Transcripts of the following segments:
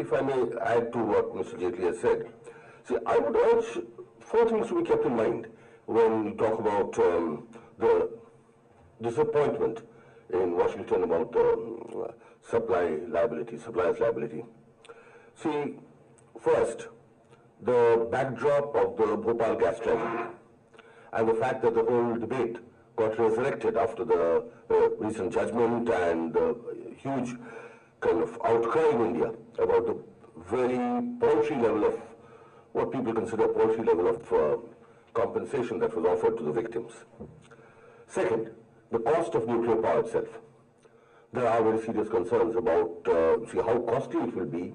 if I may add to what Mr. Jaitley has said, see, I would urge four things to be kept in mind when we talk about the disappointment in Washington about the supplier's liability. See, first, the backdrop of the Bhopal gas tragedy and the fact that the whole debate got resurrected after the recent judgment and the huge kind of outcry in India about the very paltry level of what people consider paltry level of compensation that was offered to the victims. Second, the cost of nuclear power itself. There are very serious concerns about how costly it will be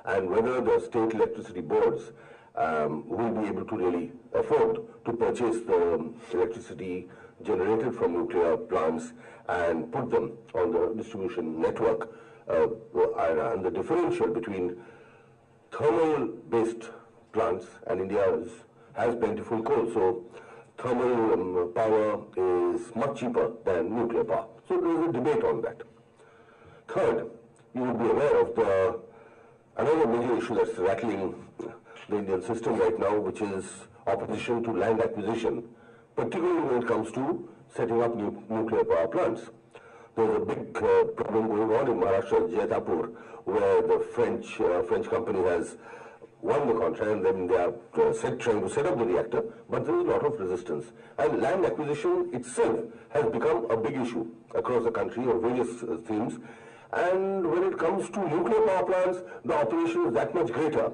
and whether the state electricity boards will be able to really afford to purchase the electricity generated from nuclear plants and put them on the distribution network, and the differential between thermal-based plants, and India has plentiful coal, so thermal power is much cheaper than nuclear power. So there is a debate on that. Third, you would be aware of another major issue that's rattling the Indian system right now, which is opposition to land acquisition, particularly when it comes to setting up nuclear power plants. There's a big problem going on in Maharashtra, Jaitapur, where the French company has won the contract and then they are trying to set up the reactor, but there is a lot of resistance. And land acquisition itself has become a big issue across the country on various themes. And when it comes to nuclear power plants, the opposition is that much greater.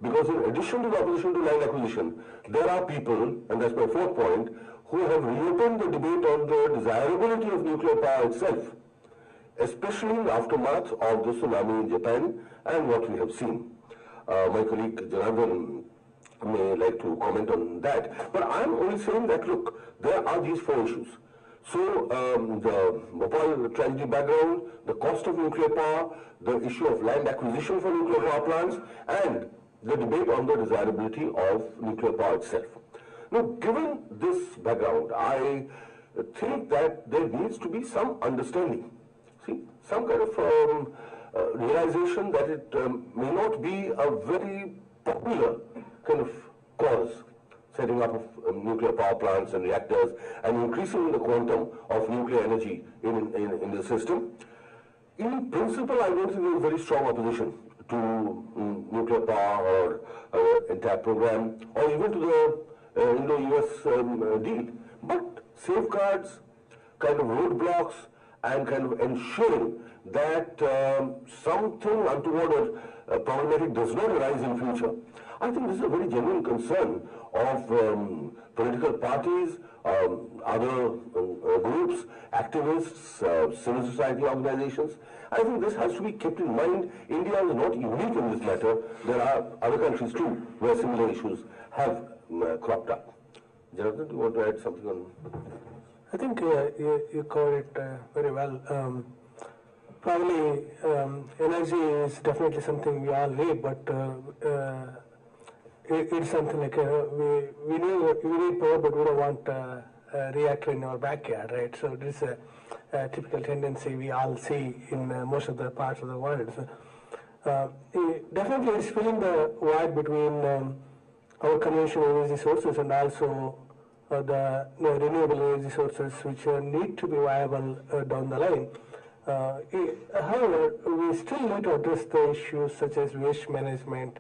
Because in addition to the opposition to land acquisition, there are people, and that's my fourth point, who have reopened the debate on the desirability of nuclear power itself, especially in the aftermath of the tsunami in Japan and what we have seen. My colleague Janardhan may like to comment on that, but I'm only saying that, look, there are these four issues. So the Bhopal tragedy background, the cost of nuclear power, the issue of land acquisition for nuclear power plants, and the debate on the desirability of nuclear power itself. Now, given this background, I think that there needs to be some understanding, some kind of realization that it may not be a very popular kind of cause, setting up of nuclear power plants and reactors and increasing the quantum of nuclear energy in the system. In principle, I don't think there is very strong opposition to nuclear power or entire program, or even to the Indo-US deal. But safeguards, kind of roadblocks, and kind of ensuring that something untoward or problematic does not arise in future. I think this is a very genuine concern of political parties, other groups, activists, civil society organizations. I think this has to be kept in mind. India is not unique in this matter. There are other countries too where similar issues have cropped up. Jonathan, do you want to add something on? I think you covered it very well. Probably energy is definitely something we all need, but it's something like we need power, but we don't want a reactor in our backyard, right? So this is a typical tendency we all see in most of the parts of the world. So, definitely, it's filling the void between our conventional energy sources and also the renewable energy sources, which need to be viable down the line. However, we still need to address the issues such as waste management,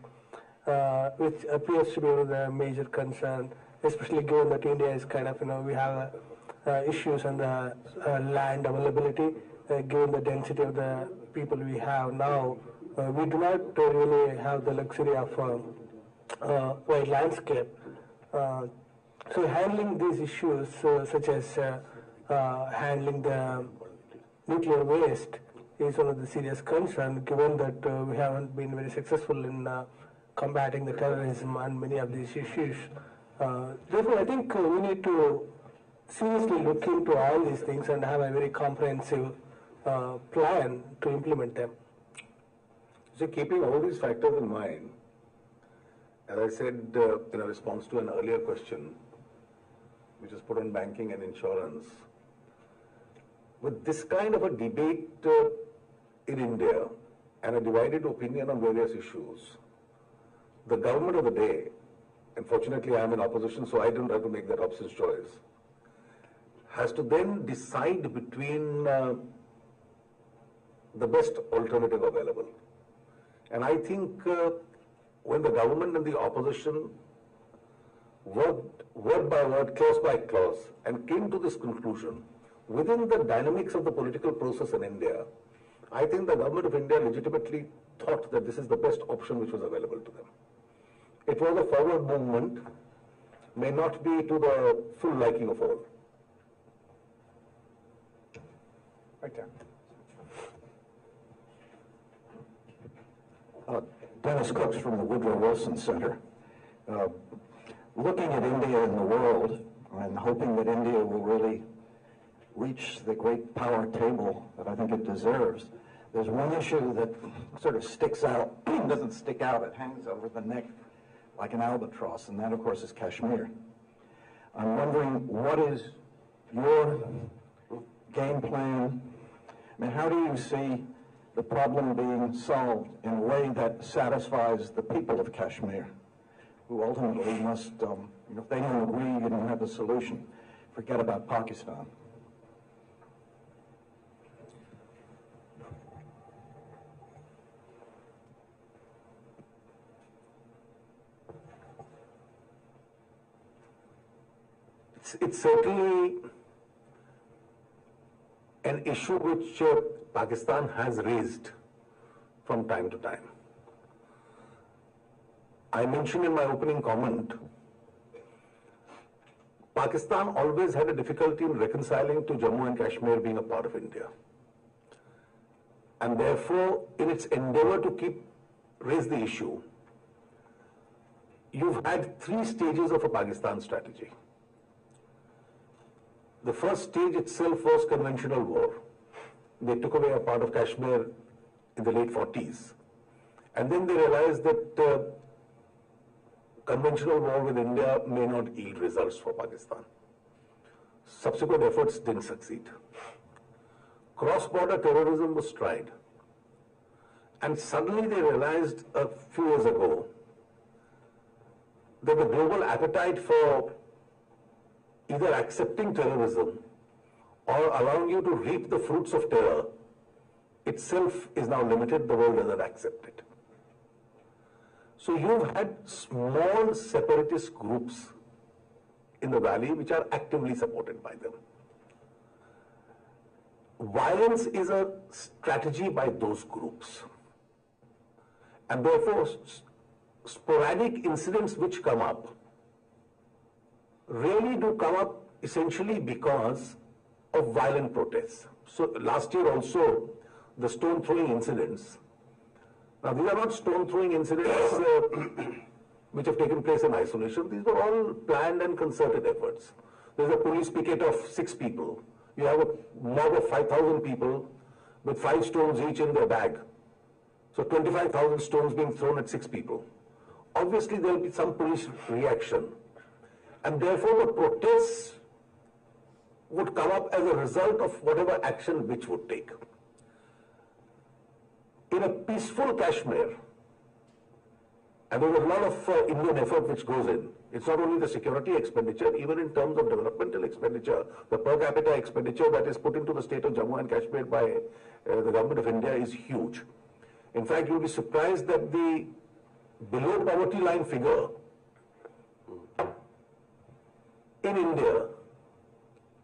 which appears to be one of the major concern, especially given that India is kind of, we have issues on the land availability, given the density of the people we have now. We do not really have the luxury of wide landscape. So handling these issues, such as handling the nuclear waste, is one of the serious concerns, given that we haven't been very successful in combating the terrorism and many of these issues. Therefore, I think we need to seriously look into all these things and have a very comprehensive plan to implement them. So keeping all these factors in mind, as I said in a response to an earlier question, which was put on banking and insurance, with this kind of a debate in India, and a divided opinion on various issues, the government of the day, and fortunately I am in opposition, so I don't have to make that opposite choice, has to then decide between the best alternative available. And I think when the government and the opposition worked word by word, clause by clause, and came to this conclusion, within the dynamics of the political process in India, I think the government of India legitimately thought that this is the best option which was available to them. It was a forward movement, may not be to the full liking of all. Right there. Dennis Cooks from the Woodrow Wilson Center. Looking at India in the world and hoping that India will really reach the great power table that I think it deserves, there's one issue that sort of sticks out, doesn't stick out, it hangs over the neck like an albatross, and that, of course, is Kashmir. I'm wondering, what is your game plan? I mean, how do you see the problem being solved in a way that satisfies the people of Kashmir, who ultimately must, if they don't agree, you don't have a solution. Forget about Pakistan. It's certainly an issue which Pakistan has raised from time to time. I mentioned in my opening comment, Pakistan always had a difficulty in reconciling to Jammu and Kashmir being a part of India. And therefore, in its endeavor to raise the issue, you've had 3 stages of a Pakistan strategy. The first stage itself was conventional war. They took away a part of Kashmir in the late 40s. And then they realized that conventional war with India may not yield results for Pakistan. Subsequent efforts didn't succeed. Cross-border terrorism was tried. And suddenly they realized a few years ago that the global appetite for either accepting terrorism or allowing you to reap the fruits of terror itself is now limited. The world doesn't accept it. So you've had small separatist groups in the valley which are actively supported by them. Violence is a strategy by those groups. And therefore, sporadic incidents which come up really do come up essentially because of violent protests. So last year also, the stone throwing incidents. Now these are not stone throwing incidents which have taken place in isolation. These were all planned and concerted efforts. There's a police picket of 6 people. You have a mob of 5,000 people with 5 stones each in their bag. So 25,000 stones being thrown at 6 people. Obviously there will be some police reaction. And therefore the protests would come up as a result of whatever action which would take. In a peaceful Kashmir, and there is a lot of Indian effort which goes in. It's not only the security expenditure, even in terms of developmental expenditure, the per capita expenditure that is put into the state of Jammu and Kashmir by the government of India is huge. In fact, you'll be surprised that the below poverty line figure in India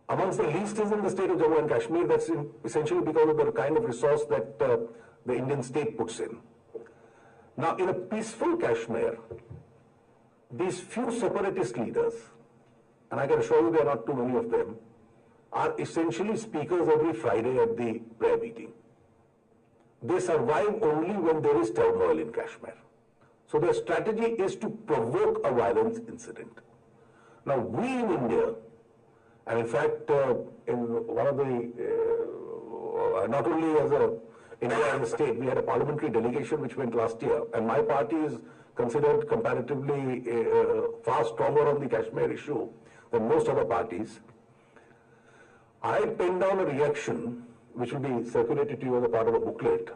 amongst the least is in the state of Jammu and Kashmir. That's essentially because of the kind of resource that the Indian state puts in. Now, in a peaceful Kashmir, these few separatist leaders, and I can assure you there are not too many of them, are essentially speakers every Friday at the prayer meeting. They survive only when there is turmoil in Kashmir. So their strategy is to provoke a violent incident. Now, we in India, and in fact, in one of the, not only as India as a state, we had a parliamentary delegation which went last year, and my party is considered comparatively far stronger on the Kashmir issue than most other parties. I penned down a reaction which will be circulated to you as a part of a booklet,